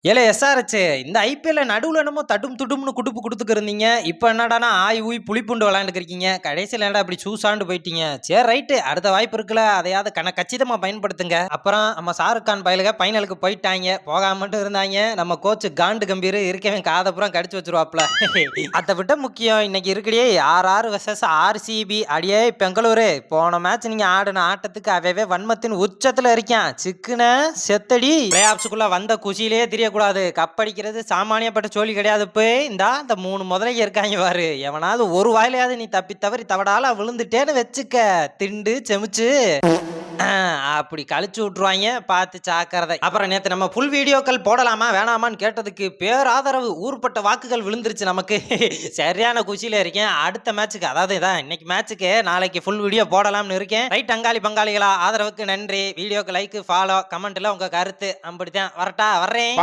ஏலே எஸ்ஆர்எச் இந்த ஐபிஎல்ல நடுவுல என்னமோ தடும் துடும்னு குடுப்பு குடுத்துக்கிருந்தீங்க. இப்ப என்னடான்னா ஆய் ஊய் புளிப்புண்டு விளையாண்டுக்கிருக்கீங்க. கடைசியில என்னடா இப்படி சூசாண்டு போயிட்டீங்க. சரி ரைட்டு அடுத்த வாய்ப்பு இருக்குல்ல அதையாவது கச்சிதமா பயன்படுத்துங்க. அப்புறம் நம்ம ஷாருக் கான் பயலுக ஃபைனலுக்கு போயிட்டாங்க. போகாம மட்டும் இருந்தாங்க. நம்ம கோச் காண்டு கம்பீர் இருக்கவன் காதப்புறம் கடிச்சு வச்சிருவாப்ல. அதை விட முக்கியம் இன்னைக்கு இருக்குடியே RR வெர்சஸ் RCB அடியே பெங்களூரு. போன மேட்ச் நீங்க ஆடின ஆட்டத்துக்கு அவையவே வன்மத்தின் உச்சத்துல இருக்கான். சிக்குன செத்தடி பிளே ஆப்ஸுக்குள்ள வந்த குஷியிலே தெரியக்கூடாது. கப்படிக்கிறது சாமானியப்பட்ட சோழி கிடையாது. போய் இந்த 3 முதலைக்கு இருக்காங்க பாரு. எவனாவது ஒரு வாயிலையாவது நீ தப்பி தவறி தவடால விழுந்துட்டேன்னு வச்சுக்க திண்டு செமிச்சு அப்படி கழிச்சு விட்டுருவாங்க. பார்த்து சாக்கிறதை. அப்புறம் நேற்று நம்ம ஃபுல் வீடியோக்கள் போடலாமா வேணாமான்னு கேட்டதுக்கு பேராதரவு ஊர்பட்ட வாக்குகள் விழுந்துருச்சு நமக்கு. சரியான குஷியில இருக்கேன். அடுத்த மேட்சுக்கு அதாவது இதான் இன்னைக்கு மேட்சுக்கு நாளைக்கு ஃபுல் வீடியோ போடலாம்னு இருக்கேன். ரைட் அங்காளி பங்காளிகளா ஆதரவுக்கு நன்றி. வீடியோக்கு லைக் ஃபாலோ கமெண்ட்ல உங்க கருத்து அப்படித்தான் வரட்டா வர்றேன்.